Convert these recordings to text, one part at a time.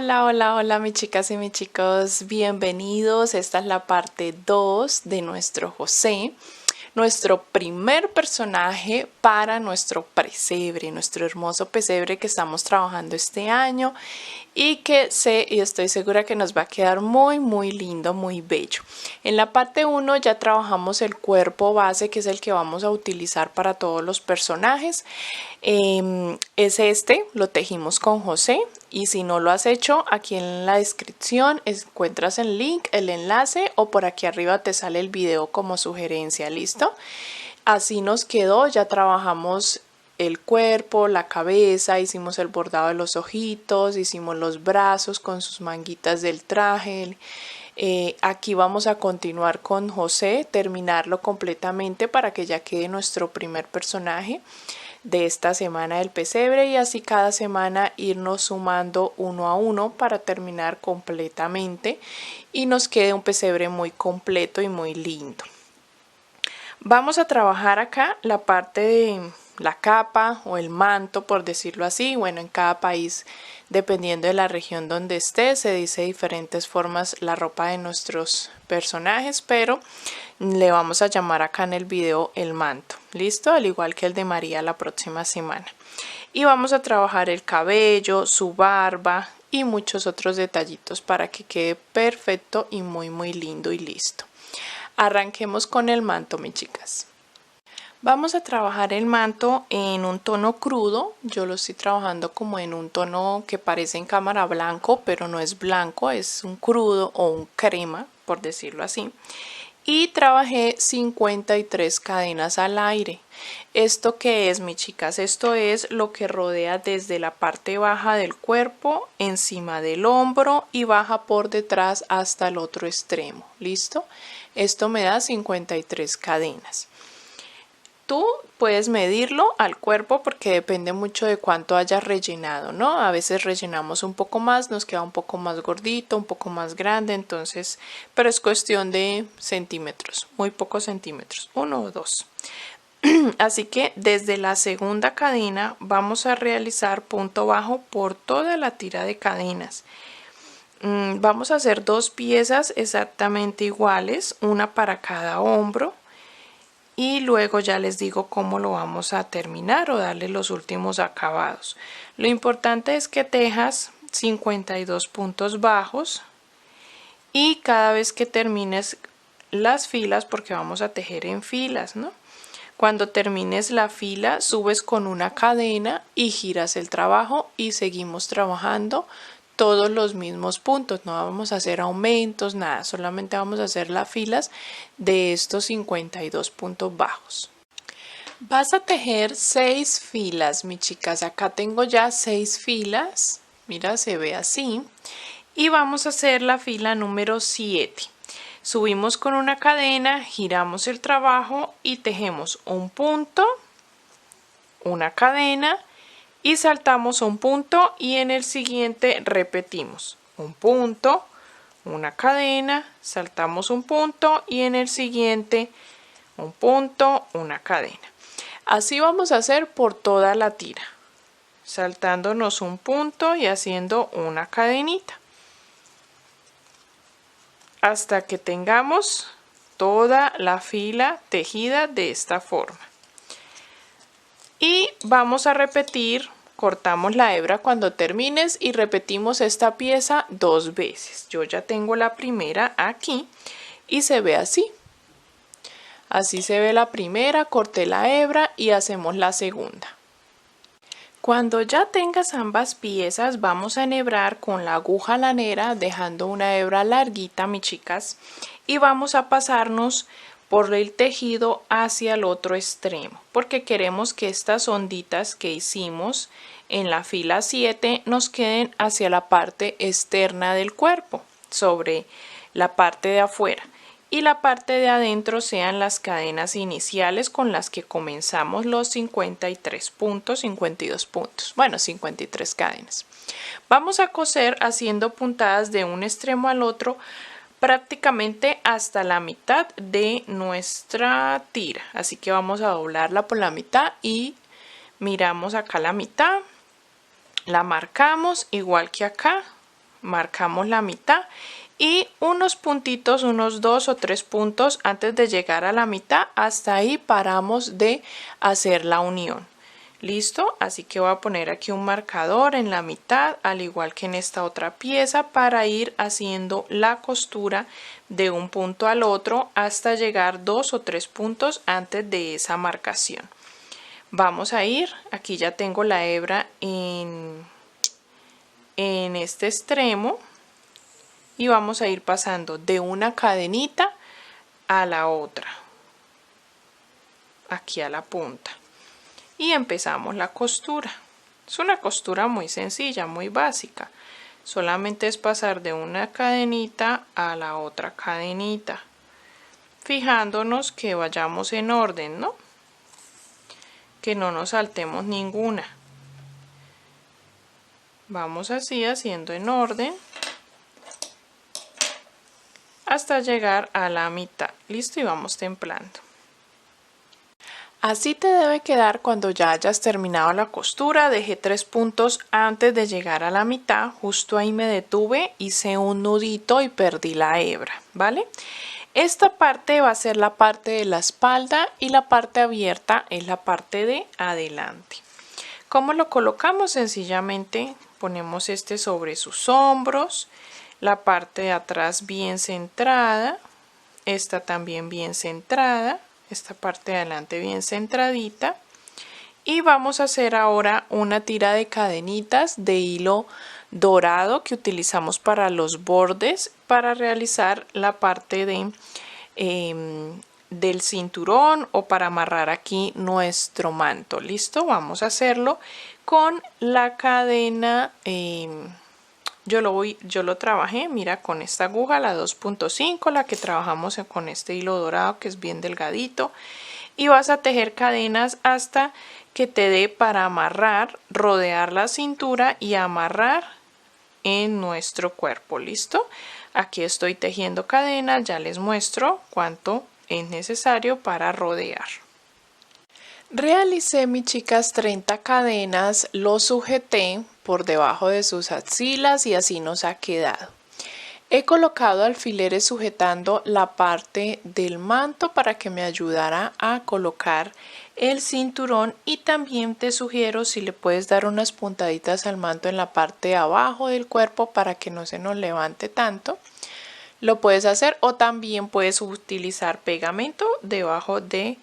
Hola, hola, hola mis chicas y mis chicos, bienvenidos. Esta es la parte 2 de nuestro José, nuestro primer personaje para nuestro pesebre, nuestro hermoso pesebre que estamos trabajando este año y que sé y estoy segura que nos va a quedar muy lindo, muy bello. En la parte 1 ya trabajamos el cuerpo base, que es el que vamos a utilizar para todos los personajes. Es este, lo tejimos con José, y si no lo has hecho, aquí en la descripción encuentras el link, el enlace, o por aquí arriba te sale el video como sugerencia. ¿Listo? Así nos quedó. Ya trabajamos el cuerpo, la cabeza, hicimos el bordado de los ojitos, hicimos los brazos con sus manguitas del traje. Aquí vamos a continuar con José, terminarlo completamente para que ya quede nuestro primer personaje de esta semana del pesebre, y así cada semana irnos sumando uno a uno para terminar completamente y nos quede un pesebre muy completo y muy lindo. Vamos a trabajar acá la parte de la capa o el manto, por decirlo así. Bueno, en cada país, dependiendo de la región donde esté, se dice de diferentes formas la ropa de nuestros personajes, pero le vamos a llamar acá en el video el manto. ¿Listo? Al igual que el de María la próxima semana. Y vamos a trabajar el cabello, su barba y muchos otros detallitos para que quede perfecto y muy lindo y listo. Arranquemos con el manto, mis chicas. Vamos a trabajar el manto en un tono crudo. Yo lo estoy trabajando como en un tono que parece en cámara blanco, pero no es blanco, es un crudo o un crema, por decirlo así. Y trabajé 53 cadenas al aire. ¿Esto qué es, mis chicas? Esto es lo que rodea desde la parte baja del cuerpo, encima del hombro y baja por detrás hasta el otro extremo. ¿Listo? Esto me da 53 cadenas. Tú puedes medirlo al cuerpo porque depende mucho de cuánto hayas rellenado, ¿no? A veces rellenamos un poco más, nos queda un poco más gordito, un poco más grande, entonces, pero es cuestión de centímetros, muy pocos centímetros, 1 o 2. Así que desde la segunda cadena vamos a realizar punto bajo por toda la tira de cadenas. Vamos a hacer dos piezas exactamente iguales, una para cada hombro. Y luego ya les digo cómo lo vamos a terminar o darle los últimos acabados. Lo importante es que tejas 52 puntos bajos y cada vez que termines las filas, porque vamos a tejer en filas, ¿no? Cuando termines la fila, subes con una cadena y giras el trabajo y seguimos trabajando todos los mismos puntos. No vamos a hacer aumentos, nada, solamente vamos a hacer las filas de estos 52 puntos bajos. Vas a tejer 6 filas, mis chicas. Acá tengo ya 6 filas. Mira, se ve así. Y vamos a hacer la fila número 7. Subimos con una cadena, giramos el trabajo y tejemos un punto, una cadena y saltamos un punto, y en el siguiente repetimos un punto, una cadena, saltamos un punto y en el siguiente un punto, una cadena. Así vamos a hacer por toda la tira, saltándonos un punto y haciendo una cadenita hasta que tengamos toda la fila tejida de esta forma. Y vamos a repetir, cortamos la hebra cuando termines y repetimos esta pieza 2 veces. Yo ya tengo la primera aquí y se ve así. Así se ve la primera, corté la hebra y hacemos la segunda. Cuando ya tengas ambas piezas, vamos a enhebrar con la aguja lanera, dejando una hebra larguita, mis chicas, y vamos a pasarnos por el tejido hacia el otro extremo, porque queremos que estas onditas que hicimos en la fila 7 nos queden hacia la parte externa del cuerpo, sobre la parte de afuera, y la parte de adentro sean las cadenas iniciales con las que comenzamos los 53 puntos, 52 puntos, bueno, 53 cadenas. Vamos a coser haciendo puntadas de un extremo al otro prácticamente hasta la mitad de nuestra tira, así que vamos a doblarla por la mitad y miramos acá la mitad, la marcamos igual que acá, marcamos la mitad y unos puntitos, unos 2 o 3 puntos antes de llegar a la mitad, hasta ahí paramos de hacer la unión. ¿Listo? Así que voy a poner aquí un marcador en la mitad, al igual que en esta otra pieza, para ir haciendo la costura de un punto al otro hasta llegar 2 o 3 puntos antes de esa marcación. Vamos a ir, aquí ya tengo la hebra en este extremo y vamos a ir pasando de una cadenita a la otra, aquí a la punta. Y empezamos la costura. Es una costura muy sencilla, muy básica. Solamente es pasar de una cadenita a la otra cadenita, fijándonos que vayamos en orden, ¿no? Que no nos saltemos ninguna. Vamos así haciendo en orden hasta llegar a la mitad. Listo, y vamos templando. Así te debe quedar cuando ya hayas terminado la costura. Dejé 3 puntos antes de llegar a la mitad, justo ahí me detuve, hice un nudito y perdí la hebra, ¿vale? Esta parte va a ser la parte de la espalda y la parte abierta es la parte de adelante. ¿Cómo lo colocamos? Sencillamente ponemos este sobre sus hombros, la parte de atrás bien centrada, esta también bien centrada, esta parte de adelante bien centradita, y vamos a hacer ahora una tira de cadenitas de hilo dorado que utilizamos para los bordes para realizar la parte de del cinturón o para amarrar aquí nuestro manto. Listo, vamos a hacerlo con la cadena. Yo lo trabajé, mira, con esta aguja, la 2.5, la que trabajamos con este hilo dorado que es bien delgadito, y vas a tejer cadenas hasta que te dé para amarrar, rodear la cintura y amarrar en nuestro cuerpo. ¿Listo? Aquí estoy tejiendo cadenas, ya les muestro cuánto es necesario para rodear. Realicé, mis chicas, 30 cadenas, lo sujeté por debajo de sus axilas y así nos ha quedado. He colocado alfileres sujetando la parte del manto para que me ayudara a colocar el cinturón, y también te sugiero si le puedes dar unas puntaditas al manto en la parte de abajo del cuerpo para que no se nos levante tanto. Lo puedes hacer, o también puedes utilizar pegamento debajo de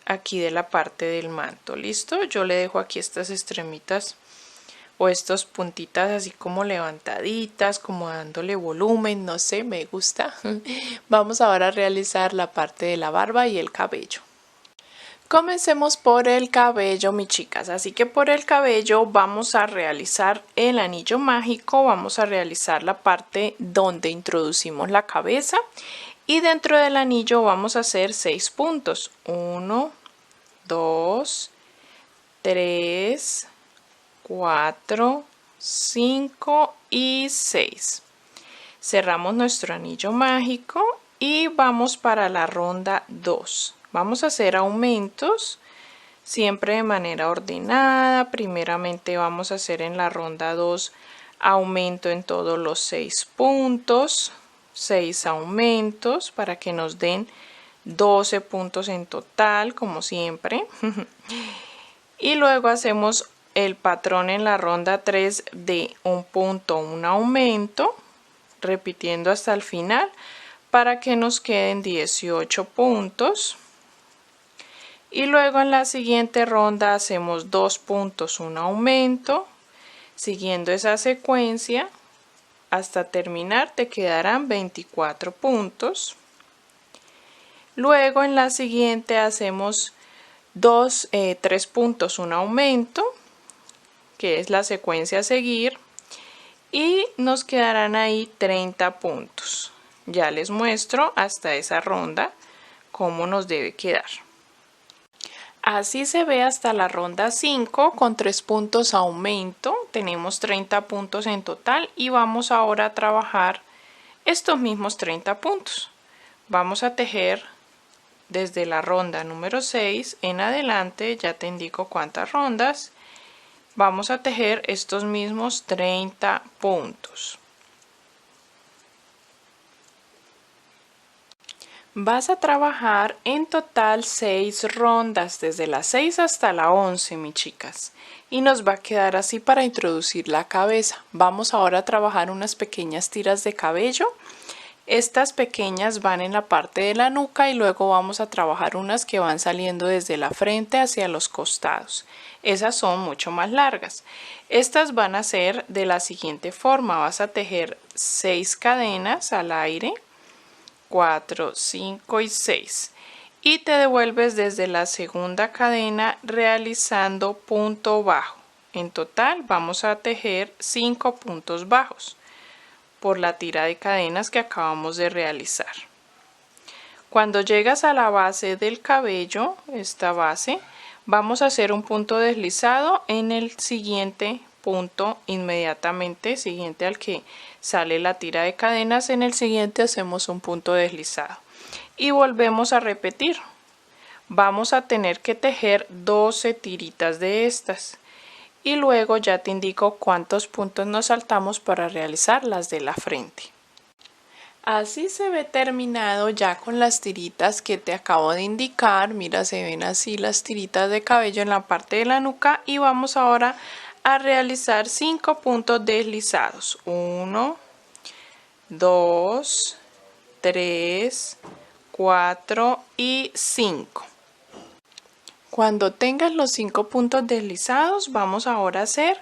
aquí de la parte del manto. Listo, yo le dejo aquí estas extremitas o estas puntitas así como levantaditas, como dándole volumen, no sé, me gusta. Vamos ahora a realizar la parte de la barba y el cabello. Comencemos por el cabello, mis chicas. Así que por el cabello vamos a realizar el anillo mágico, vamos a realizar la parte donde introducimos la cabeza, y dentro del anillo vamos a hacer 6 puntos. 1, 2, 3, 4, 5 y 6. Cerramos nuestro anillo mágico y vamos para la ronda 2. Vamos a hacer aumentos siempre de manera ordenada. Primeramente vamos a hacer en la ronda 2 aumento en todos los 6 puntos, 6 aumentos para que nos den 12 puntos en total, como siempre. Y luego hacemos el patrón en la ronda 3 de un punto, un aumento, repitiendo hasta el final para que nos queden 18 puntos. Y luego en la siguiente ronda hacemos 2 puntos, un aumento, siguiendo esa secuencia hasta terminar te quedarán 24 puntos. Luego en la siguiente hacemos 3 puntos, un aumento, que es la secuencia a seguir, y nos quedarán ahí 30 puntos. Ya les muestro hasta esa ronda cómo nos debe quedar. Así se ve hasta la ronda 5 con 3 puntos aumento. Tenemos 30 puntos en total y vamos ahora a trabajar estos mismos 30 puntos. Vamos a tejer desde la ronda número 6 en adelante, ya te indico cuántas rondas. Vamos a tejer estos mismos 30 puntos. Vas a trabajar en total 6 rondas, desde las 6 hasta la 11, mis chicas. Y nos va a quedar así para introducir la cabeza. Vamos ahora a trabajar unas pequeñas tiras de cabello. Estas pequeñas van en la parte de la nuca y luego vamos a trabajar unas que van saliendo desde la frente hacia los costados. Esas son mucho más largas. Estas van a ser de la siguiente forma. Vas a tejer 6 cadenas al aire. 4, 5 y 6 y te devuelves desde la segunda cadena realizando punto bajo. En total vamos a tejer 5 puntos bajos por la tira de cadenas que acabamos de realizar. Cuando llegas a la base del cabello, esta base, vamos a hacer un punto deslizado en el siguiente punto inmediatamente siguiente al que sale la tira de cadenas. En el siguiente hacemos un punto deslizado y volvemos a repetir. Vamos a tener que tejer 12 tiritas de estas y luego ya te indico cuántos puntos nos saltamos para realizar las de la frente. Así se ve terminado ya con las tiritas que te acabo de indicar. Mira, se ven así las tiritas de cabello en la parte de la nuca y vamos ahora a realizar 5 puntos deslizados. 1, 2, 3, 4 y 5. Cuando tengas los 5 puntos deslizados, vamos ahora a hacer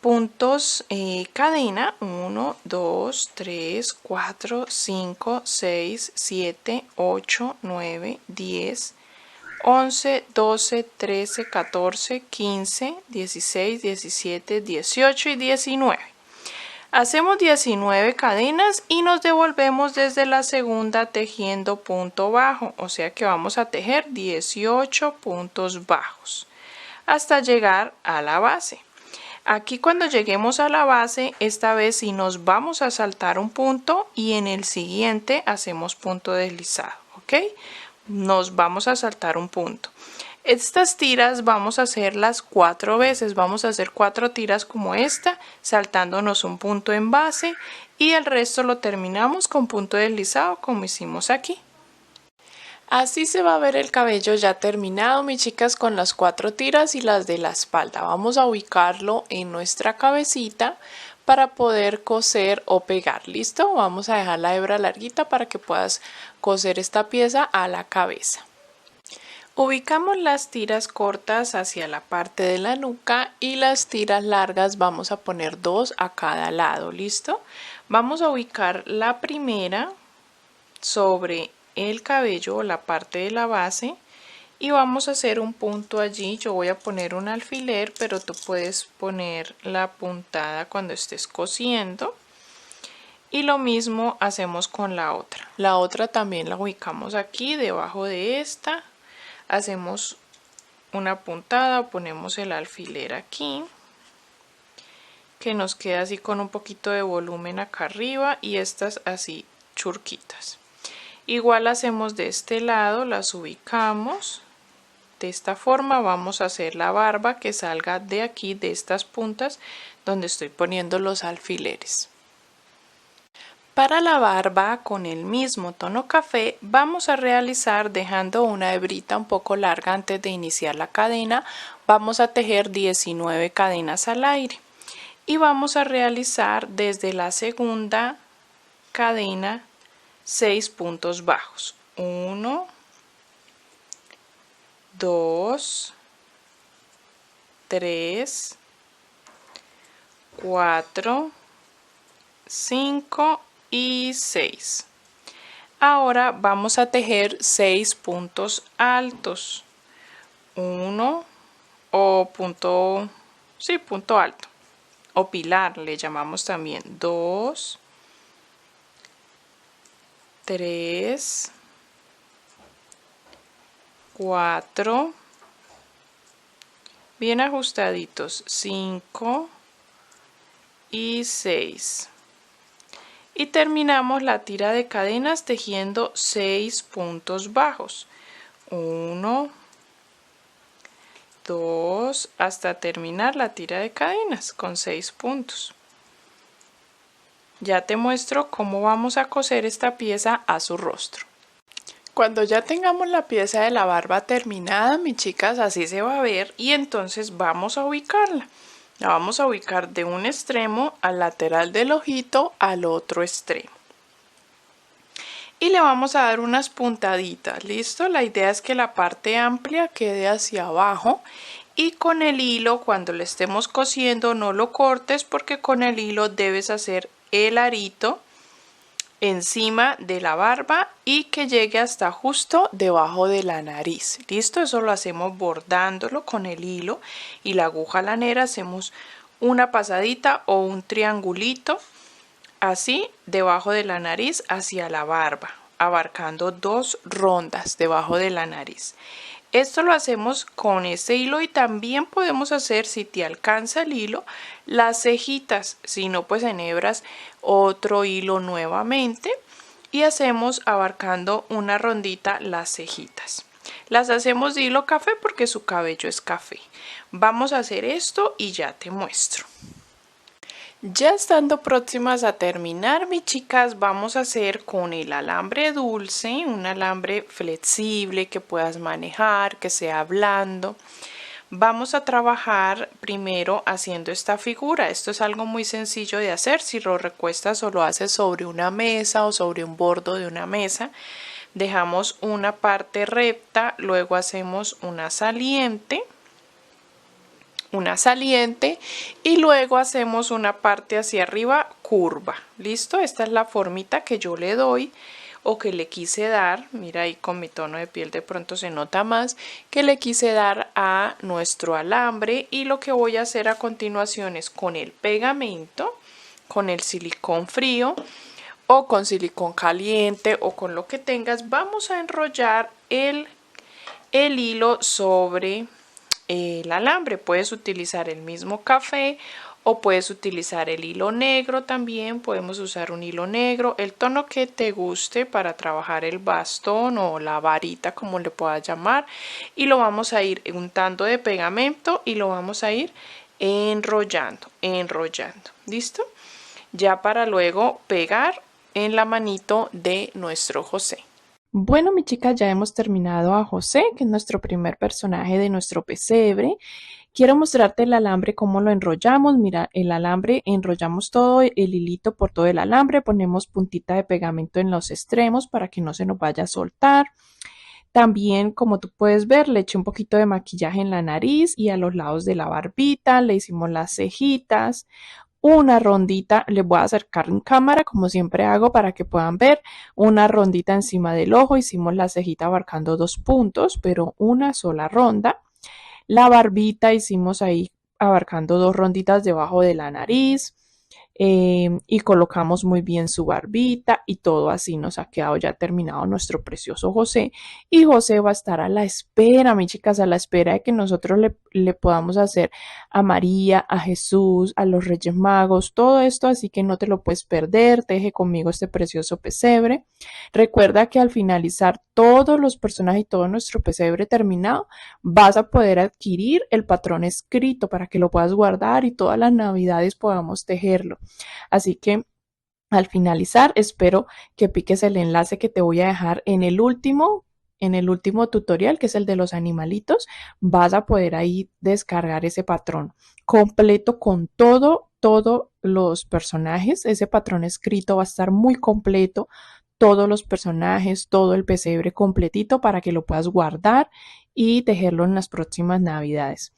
puntos cadena. 1, 2, 3, 4, 5, 6, 7, 8, 9, 10, 11, 12, 13, 14, 15, 16, 17, 18 y 19. Hacemos 19 cadenas y nos devolvemos desde la segunda tejiendo punto bajo, o sea que vamos a tejer 18 puntos bajos hasta llegar a la base. Aquí cuando lleguemos a la base, esta vez sí nos vamos a saltar un punto y en el siguiente hacemos punto deslizado, ¿ok? Nos vamos a saltar un punto. Estas tiras vamos a hacerlas 4 veces, vamos a hacer 4 tiras como esta, saltándonos un punto en base y el resto lo terminamos con punto deslizado como hicimos aquí. Así se va a ver el cabello ya terminado, mis chicas, con las 4 tiras y las de la espalda. Vamos a ubicarlo en nuestra cabecita para poder coser o pegar. ¿Listo? Vamos a dejar la hebra larguita para que puedas coser esta pieza a la cabeza. Ubicamos las tiras cortas hacia la parte de la nuca y las tiras largas vamos a poner 2 a cada lado. ¿Listo? Vamos a ubicar la primera sobre el cabello o la parte de la base y vamos a hacer un punto allí. Yo voy a poner un alfiler, pero tú puedes poner la puntada cuando estés cosiendo. Y lo mismo hacemos con la otra. La otra también la ubicamos aquí debajo de esta. Hacemos una puntada, ponemos el alfiler aquí, que nos queda así con un poquito de volumen acá arriba y estas así churquitas. Igual hacemos de este lado, las ubicamos. De esta forma vamos a hacer la barba que salga de aquí, de estas puntas donde estoy poniendo los alfileres. Para la barba, con el mismo tono café, vamos a realizar, dejando una hebrita un poco larga antes de iniciar la cadena, vamos a tejer 19 cadenas al aire y vamos a realizar desde la segunda cadena 6 puntos bajos. 1, 2, 3, 4, 5 y 6. Ahora vamos a tejer 6 puntos altos. 1 o punto, sí, punto alto o pilar le llamamos también. 2, 3, 4, bien ajustaditos, 5 y 6. Y terminamos la tira de cadenas tejiendo 6 puntos bajos. 1, 2, hasta terminar la tira de cadenas con 6 puntos. Ya te muestro cómo vamos a coser esta pieza a su rostro. Cuando ya tengamos la pieza de la barba terminada, mis chicas, así se va a ver y entonces vamos a ubicarla. La vamos a ubicar de un extremo al lateral del ojito al otro extremo. Y le vamos a dar unas puntaditas, ¿listo? La idea es que la parte amplia quede hacia abajo y con el hilo, cuando le estemos cosiendo, no lo cortes porque con el hilo debes hacer el arito encima de la barba y que llegue hasta justo debajo de la nariz. ¿Listo? Eso lo hacemos bordándolo con el hilo y la aguja lanera. Hacemos una pasadita o un triangulito así debajo de la nariz hacia la barba, abarcando 2 rondas debajo de la nariz. Esto lo hacemos con este hilo y también podemos hacer, si te alcanza el hilo, las cejitas. Si no, pues enhebras otro hilo nuevamente y hacemos abarcando una rondita las cejitas. Las hacemos de hilo café porque su cabello es café. Vamos a hacer esto y ya te muestro. Ya estando próximas a terminar, mis chicas, vamos a hacer con el alambre dulce, un alambre flexible que puedas manejar, que sea blando. Vamos a trabajar primero haciendo esta figura. Esto es algo muy sencillo de hacer. Si lo recuestas o lo haces sobre una mesa o sobre un bordo de una mesa, dejamos una parte recta, luego hacemos una saliente y luego hacemos una parte hacia arriba curva. ¿Listo? Esta es la formita que yo le doy o que le quise dar. Mira, ahí con mi tono de piel de pronto se nota más que le quise dar a nuestro alambre, y lo que voy a hacer a continuación es con el pegamento, con el silicón frío o con silicón caliente o con lo que tengas, vamos a enrollar el hilo sobre el alambre. Puedes utilizar el mismo café o puedes utilizar el hilo negro también. Podemos usar un hilo negro, el tono que te guste para trabajar el bastón o la varita, como le puedas llamar, y lo vamos a ir untando de pegamento y lo vamos a ir enrollando. ¿Listo? Ya para luego pegar en la manito de nuestro José. Bueno, mis chicas, ya hemos terminado a José, que es nuestro primer personaje de nuestro pesebre. Quiero mostrarte el alambre, cómo lo enrollamos. Mira, el alambre, enrollamos todo el hilito por todo el alambre, ponemos puntita de pegamento en los extremos para que no se nos vaya a soltar. También, como tú puedes ver, le eché un poquito de maquillaje en la nariz y a los lados de la barbita, le hicimos las cejitas. Una rondita, les voy a acercar en cámara como siempre hago para que puedan ver, una rondita encima del ojo. Hicimos la cejita abarcando 2 puntos, pero una sola ronda. La barbita hicimos ahí abarcando 2 ronditas debajo de la nariz. Y colocamos muy bien su barbita y todo así nos ha quedado ya terminado nuestro precioso José. Y José va a estar a la espera, mis chicas, a la espera de que nosotros le podamos hacer a María, a Jesús, a los Reyes Magos, todo esto, así que no te lo puedes perder. Teje conmigo este precioso pesebre. Recuerda que al finalizar todos los personajes y todo nuestro pesebre terminado, vas a poder adquirir el patrón escrito para que lo puedas guardar y todas las navidades podamos tejerlo. Así que al finalizar, espero que piques el enlace que te voy a dejar en el último tutorial, que es el de los animalitos. Vas a poder ahí descargar ese patrón completo con todos los personajes. Ese patrón escrito va a estar muy completo, todos los personajes, todo el pesebre completito para que lo puedas guardar y tejerlo en las próximas navidades.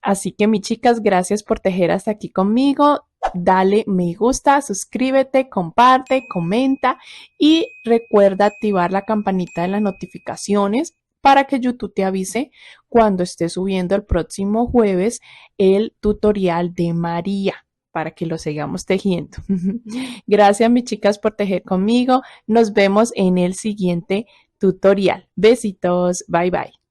Así que, mis chicas, gracias por tejer hasta aquí conmigo. Dale me gusta, suscríbete, comparte, comenta y recuerda activar la campanita de las notificaciones para que YouTube te avise cuando esté subiendo el próximo jueves el tutorial de María, para que lo sigamos tejiendo. Gracias, mis chicas, por tejer conmigo. Nos vemos en el siguiente tutorial. Besitos. Bye, bye.